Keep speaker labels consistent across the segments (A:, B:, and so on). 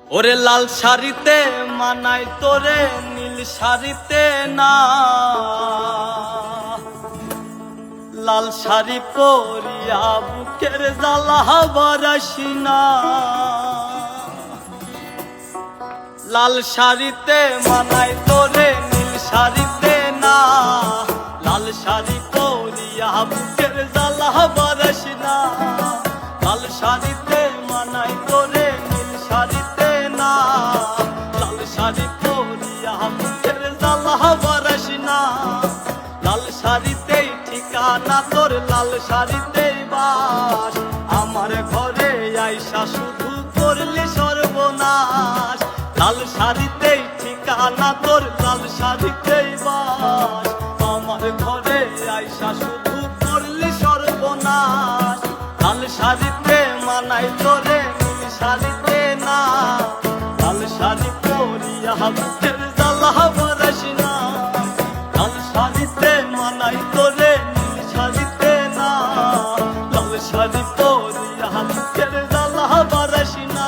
A: ওরে লাল শাড়িতে মানাই তোরে নীল শাড়িতে না, লাল শাড়ি পরিয়া বুকের জ্বালা বারাসি না। লাল শাড়িতে মানাই তোরে নীল শাড়িতে না, লাল শাড়ি পরিয়া বুকের জ্বালা বারাসি না। লাল শাড়িতে মানাই তোরে নীল শাড়িতে না, লাল শাড়ি পরিয়া বুকের জ্বালা বারাসি না। লাল শাড়িতেই ঠিকানা তোর, লাল শাড়িতেই বাস, আমার ঘরে আইসা শুধু করলি সর্বনাশ। লাল শাড়িতেই ঠিকানা তোর, লাল শাড়িতেই বাস, আমার ঘরে আইসা শুধু করলি সর্বনাশ। লাল শাড়িতে মানাই তোরে নীল শাড়িতে না, লাল শাড়ি পরিয়া বুকের জ্বালা বারাসি না। লাল শাড়িতে মানাই তোরে নীল শাড়িতে না, লাল শাড়ি পরিয়া বুকের জ্বালা বারাসি না।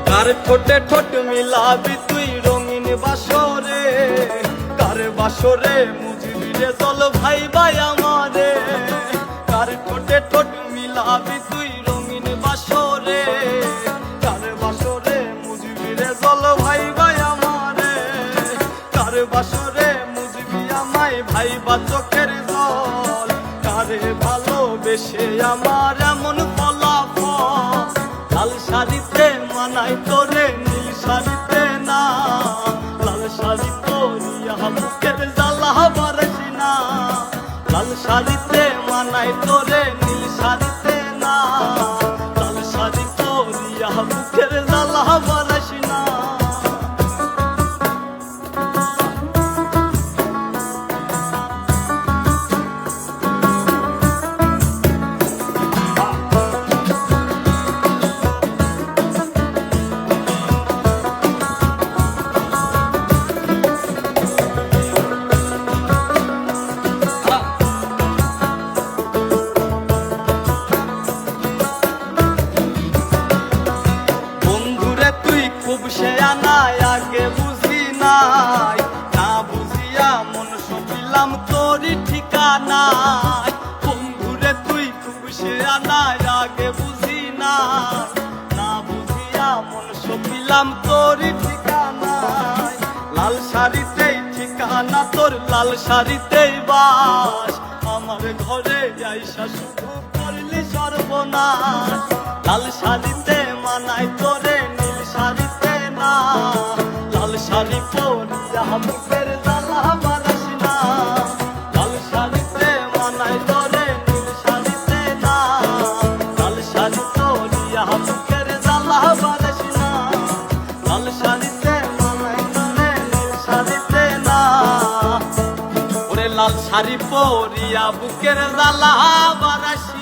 A: কার ঠোঁটে ঠোঁট মিলাবি তুই রঙিন বাসরে, কার বাসরে মুজবি রে চল ভাই ভাই আমারে। কার ঠোঁটে ঠোঁট মিলাবি তুই রঙিন বাসরে, কার বাসরে মুজবি রে চল ভাই ভাই আমারে। কার বাসরে মুজবি আমায় ভাই বা চোখের জল, কারে ভালোবেসে আমার এমন ফলাফল। লাল শাড়িতে মানাই তোরে নীল শাড়িতে না, লাল শাড়ি পরিয়া বুকের জ্বালা বারাসি না। লাল শাড়িতে মানাই তোরে নীল শাড়িতে না, লাল শাড়ি পরিয়া বুকের জ্বালা বারাসি না। খুব সে আনায় আগে বুঝি নাই, না বুঝিয়া মন সপিলাম তোরই ঠিকানায়। বন্ধুরে তুই খুব সে আনায় আগে বুঝি নাই, না বুঝিয়া মন সপিলাম তোরই ঠিকানায়। লাল শাড়িতেই ঠিকানা তোর, লাল শাড়িতেই বাস, আমার ঘরে আইসা শুধু করলি সর্বনাশ। লাল শাড়িতে মানাই তোরে নীল শাড়িতে না, লাল শাড়ি পরিয়া বুকের জ্বালা বারাসি না। লাল শাড়িতে মানাই তোরে নীল শাড়িতে না, লাল শাড়ি পরিয়া বুকের জ্বালা বারাসি না। লাল শাড়িতে মানাই তোরে নীল শাড়িতে না, ওরে লাল শাড়ি পরিয়া বুকের জ্বালা বারাসি।